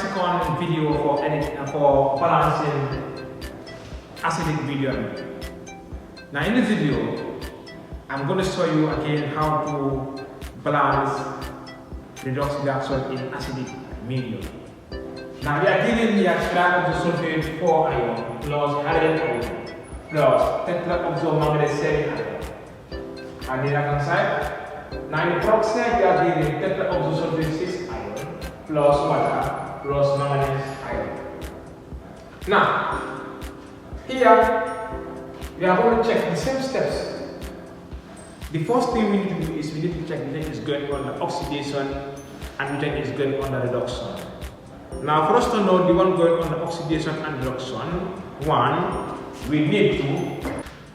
second video for balancing acidic video. Now in this video, I'm going to show you again how to balance redox reaction in acidic medium. Now we are dealing here trioxosulfate 4 ion plus hydrogen ion plus tetraoxomanganese ion. And the right side. Now in the peroxide we are dealing tetraoxosulfate 6 ion plus water plus manganese ion. Now here we are going to check the same steps. The first thing we need to do is we need to check which is going on the oxidation and which is going on the reduction. Now for us to know the one going on the oxidation and reduction, we need to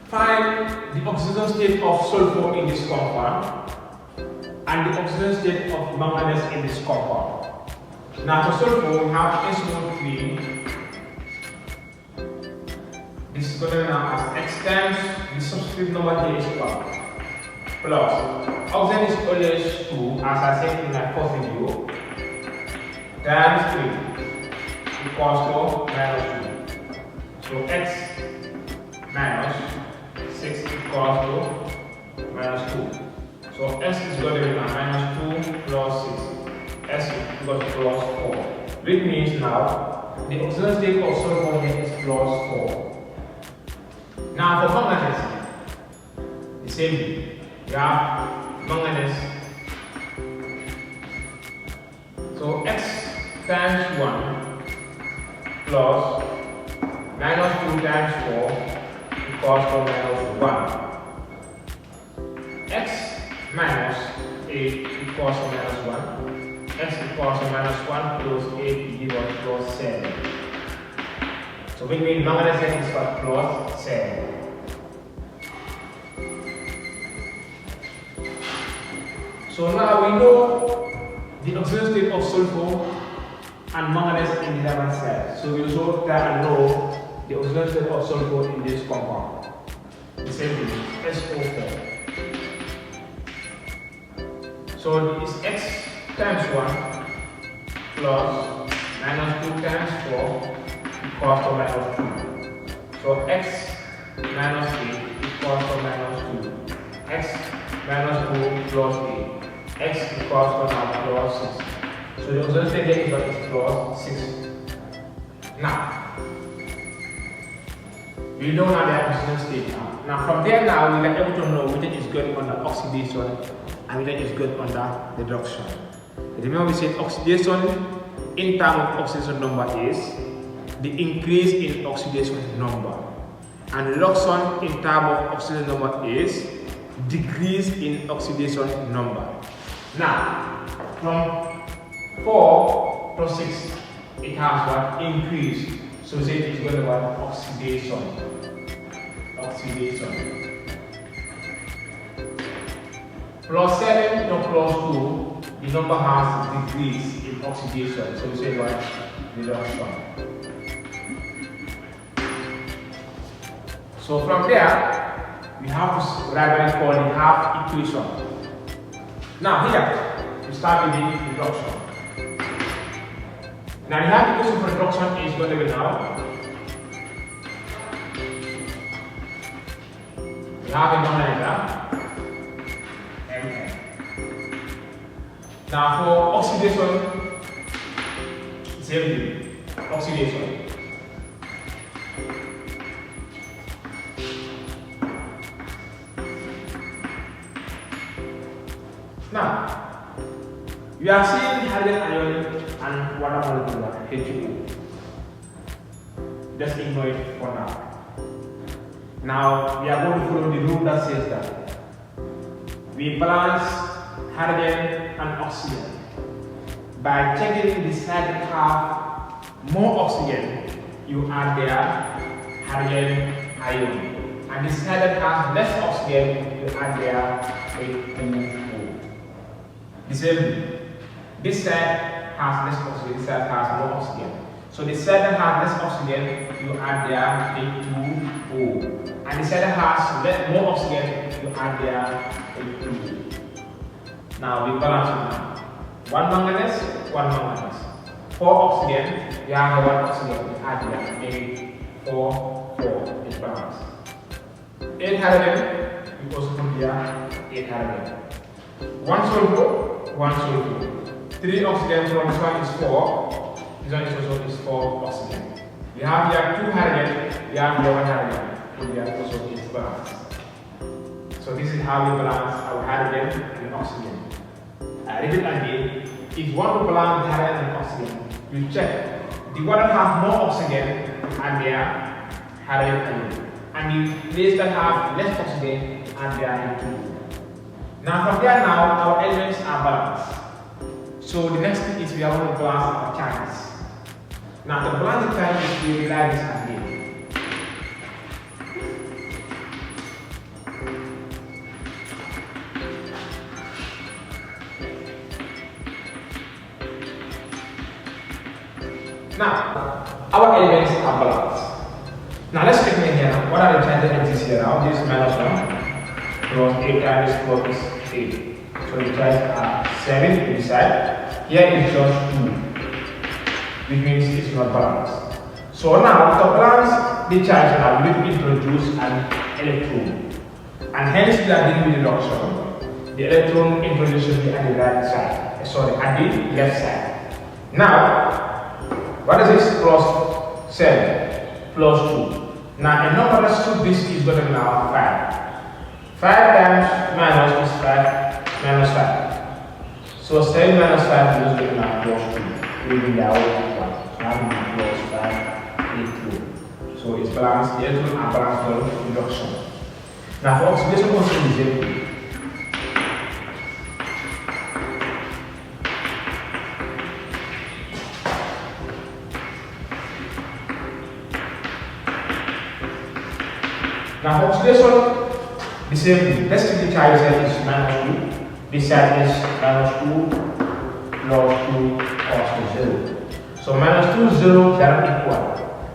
find the oxidation state of sulfur in this compound and the oxidation state of manganese in this compound. Now for sulfur we have SO3. This is going to be known as X times the subscript number here is 1 plus oxygen is always 2 as I said in my first video times 3 equals to minus 2. So X minus 6 equals to minus 2. So S is going to be minus 2 plus 6. S equals to plus 4. Which means now the oxidation state of sulfur here is plus 4. Now for manganese, the same thing. We have manganese. So X times 1 plus minus 2 times 4 equals to minus 1. X minus 8 equals to minus 1. X equals to minus 1 plus 8 gives us plus 7. So we mean manganese is what plus 7. So now we know the oxidation state of sulfur and manganese in the other side. So we also try and know the oxidation state of sulfur in this compound. The same thing, SO4. So this X times 1 plus minus 2 times 4 equals to minus 2. So X minus 8 equals to minus 2. X minus 2 plus 8. X equals to now plus 6. So the oxidation state here is plus 6. Now, we know now the oxidation state now. Now from there now we are able to know which is going on the oxidation and which is going on the reduction. Remember we said oxidation in terms of oxidation number is the increase in oxidation number, and reduction in terms of oxidation number is decrease in oxidation number. Now from 4 plus 6 it has what? Increase. So say it is going to be oxidation. Plus 7 to plus 2, the number has decrease in oxidation. So we say what? Reduction. So from there, we have to write what is called the half equation. Now here, we start with the reduction. Now the half equation for reduction is going to be now. We have a denominator, Mn. Now for oxidation, same thing, oxidation. Now, we are seeing hydrogen ion and water molecule H2O. Just ignore it for now. Now, we are going to follow the rule that says that we balance hydrogen and oxygen by checking the side that have more oxygen, you add their hydrogen ion, and the side that has less oxygen, you add their H2O. The same thing. This side has less oxygen, this side has more oxygen. So the side that has less oxygen, you add their H2O. And the side that has more oxygen, you add their H2O. Now we balance it now. One manganese. 4 oxygen, we have the 1 oxygen, we add here, maybe 4, 4, it's balanced. 8 hydrogen, we also put here 8 hydrogen. 1 sulfur, 1 sulfur. 3 oxygen from this one is 4, this one is also is 4 oxygen. We have here 2 hydrogen, we have here 1 hydrogen, and we have also is balanced. So this is how we balance our hydrogen and oxygen. I repeat again, if you want to balance hydrogen and oxygen, you check the water have more oxygen and their hydrogen, and the place that have less oxygen and their hydrogen. Now from there now, our elements are balanced. So the next thing is we are going to balance our charges. Now to balance the charges, we rely this again. Now, our elements are balanced. Now let's check in here. What are the charges that exist here now? This is minus 1 plus 8 times 12 is 8. So the charges are 7 to the side. Here is just 2, which means it's not balanced. So now, to balance the charge now, we need to introduce an electron. And hence we are dealing with reduction. The electron introduced should be at the right side. Sorry, at the left side. Now, what is this? Plus 7 plus 2. Now, a number that should this is going to be now 5. 5 times minus is 5 minus 5. So 7 minus 5 is going to be now plus 2. We will be out of 1. Now we plus 5 equal. So it's balanced. The electrons are balanced for reduction. Now, for oxidation constant is equal. Now for oxidation, the same thing. Let's take the charge here is minus 2. This side is minus 2 plus 2 equals to 0. So minus 2, 0 cannot equal.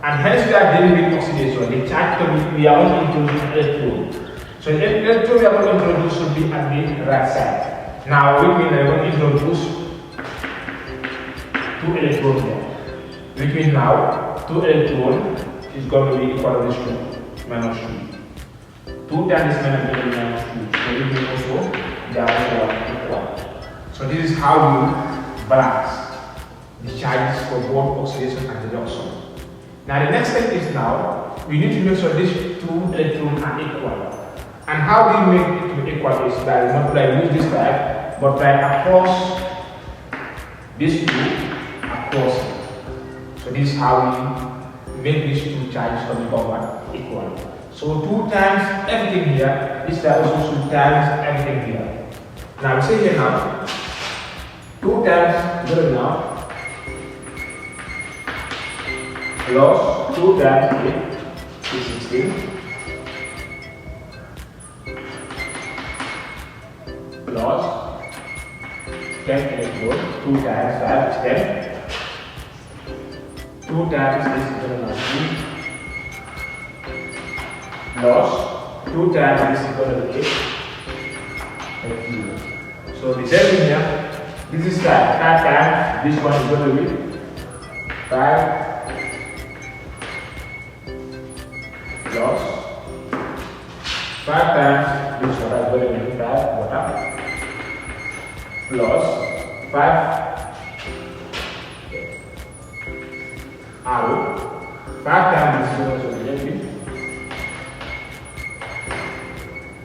And hence we are dealing with oxidation. The charge we are going to introduce electron. So the electron we are going to introduce should be at the right side. Now we are going to introduce 2 electrons here. Which means now 2 electrons is going to be equal to this 2 minus 2. 2 times minus 2. So it will also they are equal. So this is how you balance the charges for both oxidation and reduction. Now the next step is now we need to make sure these 2 electrons are equal. And how do you make it to be equal is by multiplying with this type, but by across these 2 across. So this is how we make these 2 charges to become equal. So 2 times everything here, this side also 2 times everything here. Now we say here now, 2 times 0 now, plus 2 times 8 is 16, plus 10 electrons, 2 times 5 is 10, 2 times is 0 now 3, plus 2 times is equal to 8. So the same thing here, this is 5 times, this one is going to be 5 plus 5 times this one is going to be 5 water plus 5 arrow, 5 times this is going to be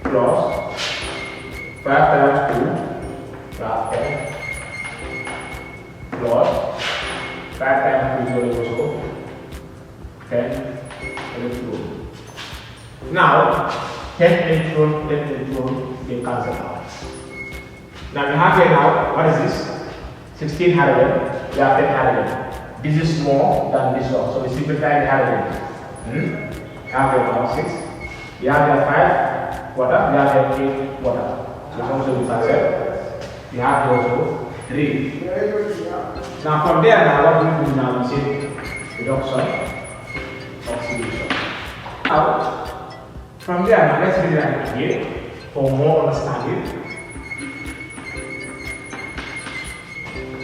plus 5 times 2 plus 10 plus 5 times 2 is also 10 electron. Now 10 electron, 10 electron they cancel out. Now we have here now, what is this? 16 hydrogen, we have 10 hydrogen. This is more than this one, so we simplify the hydrogen. We have here now 6, we have here 5 water, we have here 8 water. So it's also we cancel. We have here also 3. Now from there now, what do we do now? We say reduction, oxidation. Now from there now, let's read that again for more understanding.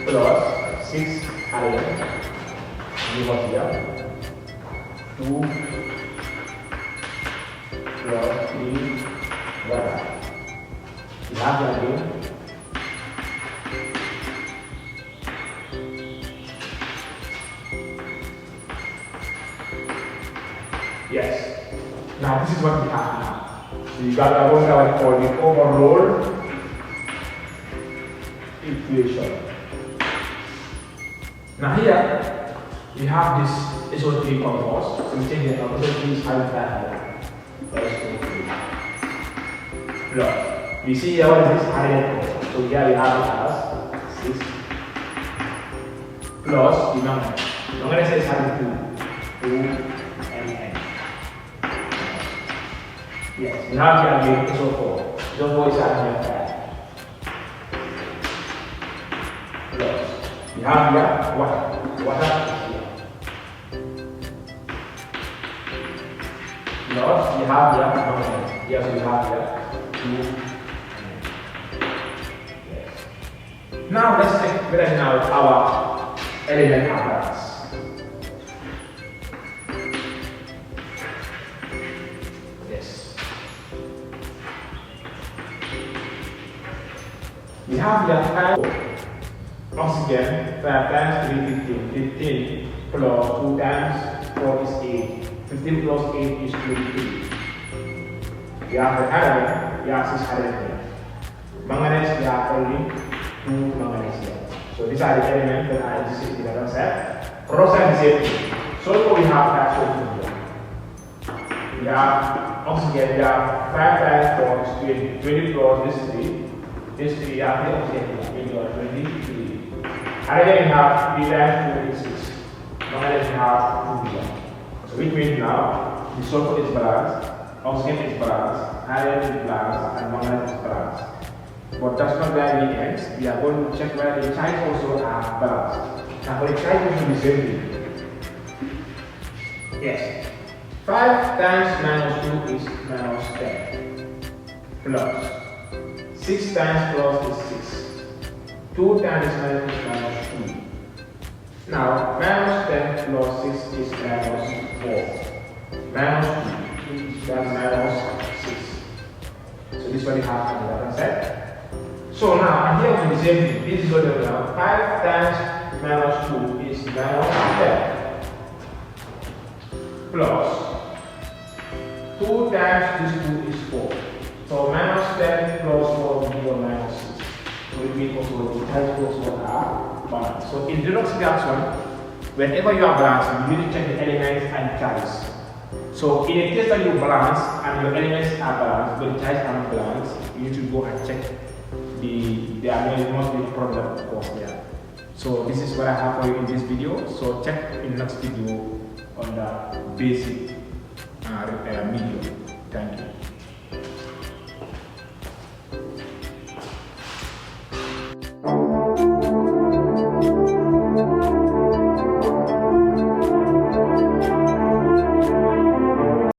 Plus 6 arrange. Move up here. 2 plus 3 voila. You have the again. Yes. Now this is what we have now. So you got what I call the overall equation. Now here we have this SO3 compost. So we take the SO3 is hydrogen plus. We see here what is this hydrogen. So here we have it as 6 plus the number. I'm going to say it's hydrogen 2 and n. Yes, we have here again SO4. SO4 is hydrogen 5. Plus. We have here water. Water is here. Plus we have here manganese. Yes, we have here 2. Yes. Now let's take whether now our element balance. Yes. We have here 5 oxygen 5 times 3 15. 15 plus 2 times 4 is 8. 15 plus 8 is 23. We have the hydrogen, we have 6 hydrogen. Manganese, we have only 2 manganese here. So these are the elements that are existing in the set. Process the same thing. So we have that solution here. We have oxygen, we have 5 times 4 is 20 plus this 3. This 3, we have the oxygen here, 23. Hydrogen we have 3 times 2 is 6. Manganese we have 2 here. So which means now the sulfur is balanced, oxygen is balanced, hydrogen is balanced, and manganese is balanced. But that's not where we end. We are going to check whether the charge also are balanced. Now for the charge also the same thing. Yes. 5 times minus 2 is minus 10. Plus 6 times plus is 6. 2 times minus is minus 2. Now minus 10 plus 6 is minus 4. Minus 2 is minus 6. So this is what we have in the other set. So now I'm here with the same thing. This is what we have. 5 times minus 2 is minus 10. Plus 2 times this 2 is 4. So minus 10 plus 4 will be minus 6. So it means also the types also are balanced. So in Redox reaction, whenever you are balanced, you need to check the elements and charges. So in a case that you balance and your elements are balanced, but the charges are not balanced, you need to go and check there must be a problem, of course, there. So this is what I have for you in this video. So check in the next video on the basic medium. Thank you.